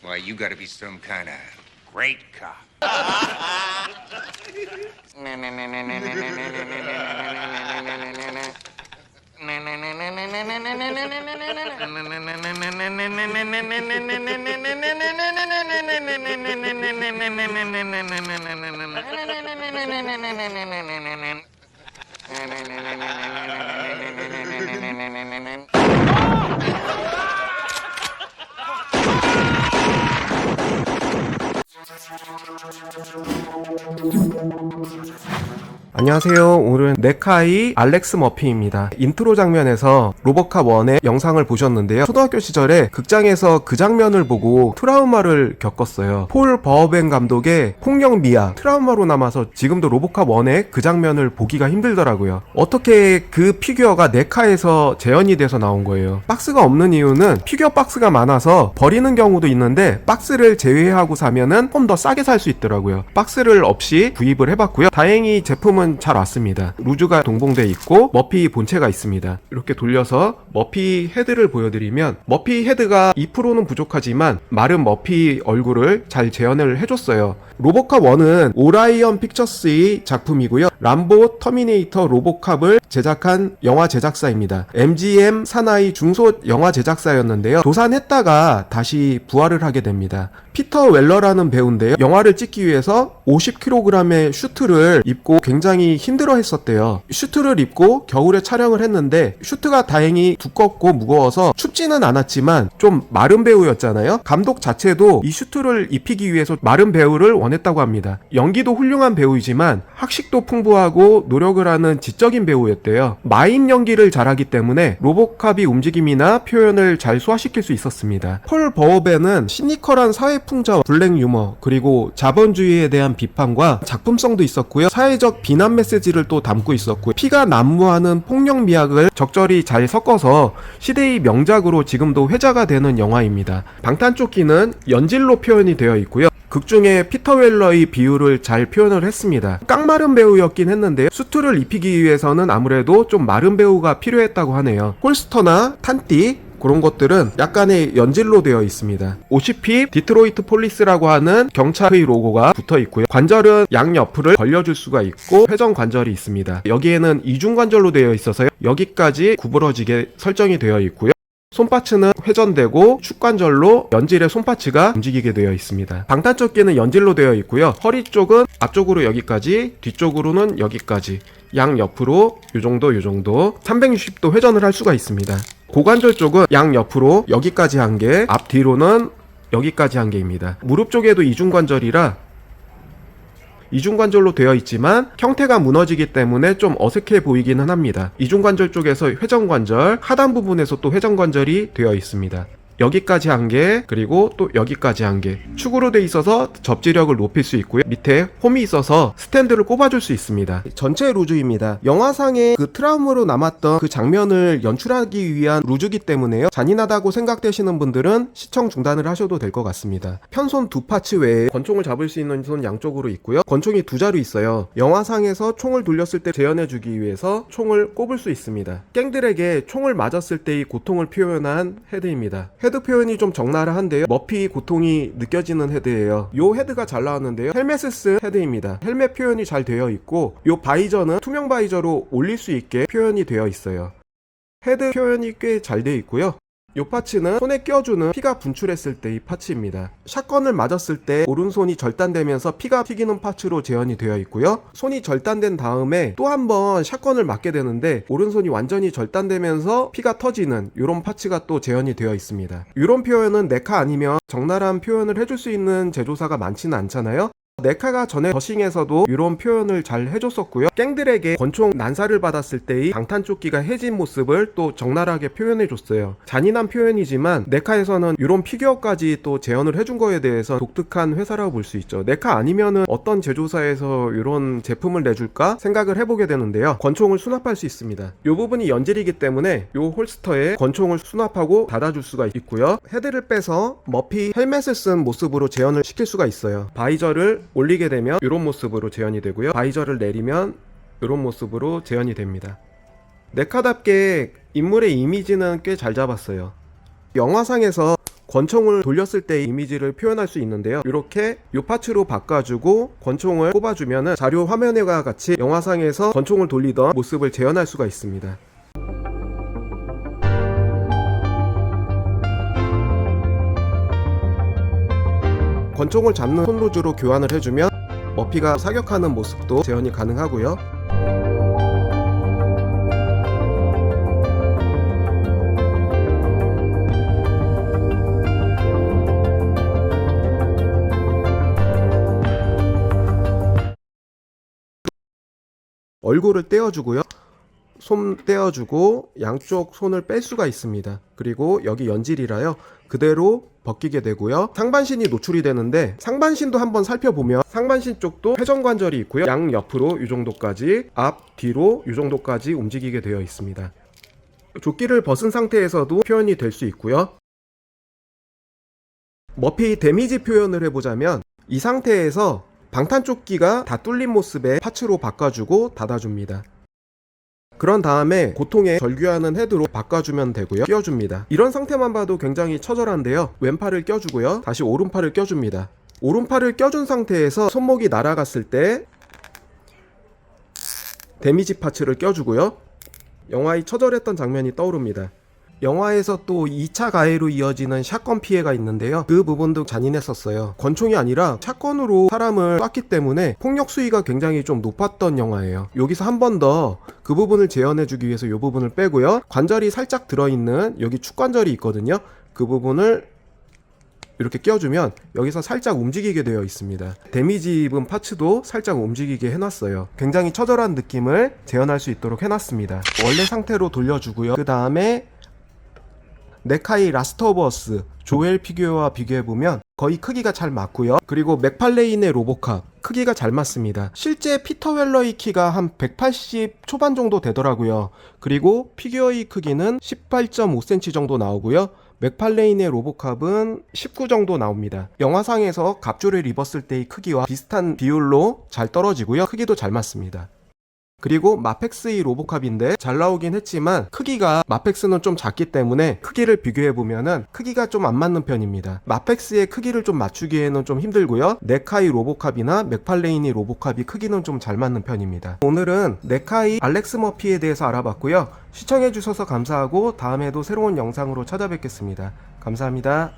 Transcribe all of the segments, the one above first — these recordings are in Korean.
Why, you gotta be some kind of great cop. 안녕하세요. 오늘은 네카이 알렉스 머피입니다. 인트로 장면에서 로보캅 1의 영상을 보셨는데요. 초등학교 시절에 극장에서 그 장면을 보고 트라우마를 겪었어요. 폴 버호벤 감독의 폭력 미학, 트라우마로 남아서 지금도 로보캅 1의 그 장면을 보기가 힘들더라고요. 어떻게 그 피규어가 네카에서 재현이 돼서 나온 거예요. 박스가 없는 이유는 피규어 박스가 많아서 버리는 경우도 있는데 박스를 제외하고 사면은 좀 더 싸게 살 수 있더라고요. 박스를 없이 구입을 해봤고요. 다행히 제품은 잘 왔습니다. 루즈가 동봉돼 있고 머피 본체가 있습니다. 이렇게 돌려서 머피 헤드를 보여드리면 머피 헤드가 2%는 부족하지만 마른 머피 얼굴을 잘 재현을 해줬어요. 로보캅 1은 오라이언 픽처스의 작품이고요. 람보 터미네이터 로보캅을 제작한 영화 제작사입니다. MGM 사나이 중소 영화 제작사였는데요. 도산했다가 다시 부활을 하게 됩니다. 피터 웰러라는 배우인데요. 영화를 찍기 위해서 50kg의 슈트를 입고 굉장히 힘들어 했었대요. 슈트를 입고 겨울에 촬영을 했는데 슈트가 다행히 두껍고 무거워서 춥지는 않았지만 좀 마른 배우였잖아요. 감독 자체도 이 슈트를 입히기 위해서 마른 배우를 원했다고 합니다. 연기도 훌륭한 배우이지만 학식도 풍부하고 노력을 하는 지적인 배우였대요. 마인 연기를 잘하기 때문에 로보캅이 움직임이나 표현을 잘 소화시킬 수 있었습니다. 폴 버호벤은 시니컬한 사회 풍자, 블랙 유머, 그리고 자본주의에 대한 비판과 작품성도 있었고요. 사회적 비난 메시지를 또 담고 있었고 피가 난무하는 폭력 미학을 적절히 잘 섞어서 시대의 명작으로 지금도 회자가 되는 영화입니다. 방탄조끼는 연질로 표현이 되어 있고요. 극중에 피터 웰러의 비율을 잘 표현을 했습니다. 깡마른 배우였긴 했는데요. 수트를 입히기 위해서는 아무래도 좀 마른 배우가 필요했다고 하네요. 홀스터나 탄띠 그런 것들은 약간의 연질로 되어 있습니다. OCP 디트로이트 폴리스라고 하는 경찰의 로고가 붙어 있고요. 관절은 양옆을 벌려줄 수가 있고 회전 관절이 있습니다. 여기에는 이중 관절로 되어 있어서 여기까지 구부러지게 설정이 되어 있고요. 손파츠는 회전되고 축관절로 연질의 손파츠가 움직이게 되어 있습니다. 방탄조끼는 연질로 되어 있고요. 허리 쪽은 앞쪽으로 여기까지, 뒤쪽으로는 여기까지, 양옆으로 요정도 360도 회전을 할 수가 있습니다. 고관절 쪽은 양옆으로 여기까지 한 개, 앞뒤로는 여기까지 한 개입니다. 무릎 쪽에도 이중관절이라 이중관절로 되어 있지만 형태가 무너지기 때문에 좀 어색해 보이기는 합니다. 이중관절 쪽에서 회전관절, 하단 부분에서 또 회전관절이 되어 있습니다. 여기까지 한 개, 그리고 또 여기까지 한 개. 축으로 돼 있어서 접지력을 높일 수 있고요. 밑에 홈이 있어서 스탠드를 꼽아줄 수 있습니다. 전체 루즈입니다. 영화상의 그 트라우마로 남았던 그 장면을 연출하기 위한 루즈기 때문에요. 잔인하다고 생각되시는 분들은 시청 중단을 하셔도 될 것 같습니다. 편손 두 파츠 외에 권총을 잡을 수 있는 손 양쪽으로 있고요. 권총이 두 자루 있어요. 영화상에서 총을 돌렸을 때 재현해주기 위해서 총을 꼽을 수 있습니다. 갱들에게 총을 맞았을 때의 고통을 표현한 헤드입니다. 헤드 표현이 좀 적나라한데요. 머피 고통이 느껴지는 헤드예요. 요 헤드가 잘 나왔는데요. 헬멧을 쓴 헤드입니다. 헬멧 표현이 잘 되어 있고 요 바이저는 투명 바이저로 올릴 수 있게 표현이 되어 있어요. 헤드 표현이 꽤 잘 되어 있고요. 이 파츠는 손에 껴주는 피가 분출했을 때의 파츠입니다. 샷건을 맞았을 때 오른손이 절단되면서 피가 튀기는 파츠로 재현이 되어 있고요. 손이 절단된 다음에 또 한 번 샷건을 맞게 되는데 오른손이 완전히 절단되면서 피가 터지는 이런 파츠가 또 재현이 되어 있습니다. 이런 표현은 네카 아니면 적나라한 표현을 해줄 수 있는 제조사가 많지는 않잖아요. 네카가 전에 더싱에서도 이런 표현을 잘 해줬었고요. 갱들에게 권총 난사를 받았을 때의 방탄조끼가 해진 모습을 또 적나라하게 표현해줬어요. 잔인한 표현이지만 네카에서는 이런 피규어까지 또 재현을 해준 거에 대해서 독특한 회사라고 볼 수 있죠. 네카 아니면은 어떤 제조사에서 이런 제품을 내줄까 생각을 해보게 되는데요. 권총을 수납할 수 있습니다. 이 부분이 연질이기 때문에 이 홀스터에 권총을 수납하고 닫아줄 수가 있고요. 헤드를 빼서 머피 헬멧을 쓴 모습으로 재현을 시킬 수가 있어요. 바이저를 올리게 되면 이런 모습으로 재현이 되고요. 바이저를 내리면 이런 모습으로 재현이 됩니다. 네카답게 인물의 이미지는 꽤 잘 잡았어요. 영화상에서 권총을 돌렸을 때의 이미지를 표현할 수 있는데요. 이렇게 이 파츠로 바꿔주고 권총을 꼽아주면 자료 화면과 같이 영화상에서 권총을 돌리던 모습을 재현할 수가 있습니다. 권총을 잡는 손로즈로 교환을 해주면 머피가 사격하는 모습도 재현이 가능하고요. 얼굴을 떼어주고요. 손 떼어주고 양쪽 손을 뺄 수가 있습니다. 그리고 여기 연질이라요. 그대로 벗기게 되고요. 상반신이 노출이 되는데 상반신도 한번 살펴보면 상반신 쪽도 회전관절이 있고요. 양옆으로 이 정도까지, 앞, 뒤로 이 정도까지 움직이게 되어 있습니다. 조끼를 벗은 상태에서도 표현이 될 수 있고요. 머피 데미지 표현을 해보자면 이 상태에서 방탄조끼가 다 뚫린 모습의 파츠로 바꿔주고 닫아줍니다. 그런 다음에 고통에 절규하는 헤드로 바꿔주면 되고요. 끼워줍니다. 이런 상태만 봐도 굉장히 처절한데요. 왼팔을 껴주고요. 다시 오른팔을 껴줍니다. 오른팔을 껴준 상태에서 손목이 날아갔을 때 데미지 파츠를 껴주고요. 영화의 처절했던 장면이 떠오릅니다. 영화에서 또 2차 가해로 이어지는 샷건 피해가 있는데요. 그 부분도 잔인했었어요. 권총이 아니라 샷건으로 사람을 쐈기 때문에 폭력 수위가 굉장히 좀 높았던 영화예요. 여기서 한 번 더 그 부분을 재현해주기 위해서 이 부분을 빼고요. 관절이 살짝 들어있는 여기 축관절이 있거든요. 그 부분을 이렇게 끼워주면 여기서 살짝 움직이게 되어 있습니다. 데미지 입은 파츠도 살짝 움직이게 해놨어요. 굉장히 처절한 느낌을 재현할 수 있도록 해놨습니다. 원래 상태로 돌려주고요. 그 다음에 네카이 라스트 오브 어스 조엘 피규어와 비교해보면 거의 크기가 잘 맞고요. 그리고 맥팔레인의 로보캅 크기가 잘 맞습니다. 실제 피터 웰러의 키가 한 180 초반 정도 되더라고요. 그리고 피규어의 크기는 18.5cm 정도 나오고요. 맥팔레인의 로보캅은 19 정도 나옵니다. 영화상에서 갑주를 입었을 때의 크기와 비슷한 비율로 잘 떨어지고요. 크기도 잘 맞습니다. 그리고 마펙스의 로보캅인데 잘 나오긴 했지만 크기가 마펙스는 좀 작기 때문에 크기를 비교해보면은 크기가 좀 안 맞는 편입니다. 마펙스의 크기를 좀 맞추기에는 좀 힘들고요. 네카이 로보캅이나 맥팔레인의 로보캅이 크기는 좀 잘 맞는 편입니다. 오늘은 네카이 알렉스 머피에 대해서 알아봤고요. 시청해주셔서 감사하고 다음에도 새로운 영상으로 찾아뵙겠습니다. 감사합니다.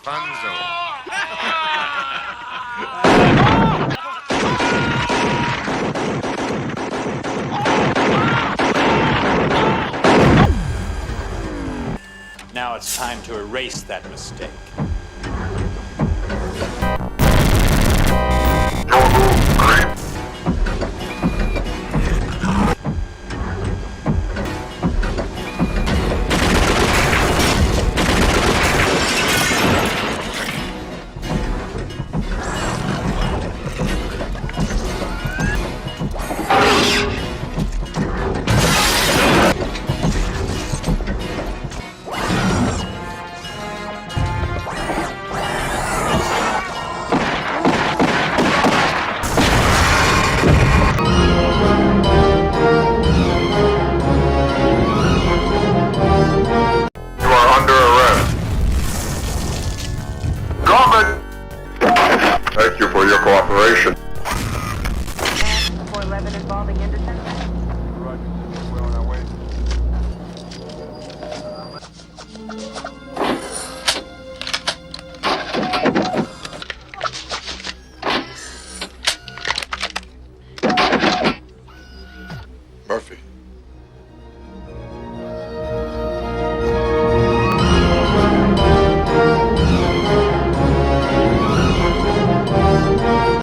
Funzo. Now it's time to erase that mistake. Murphy.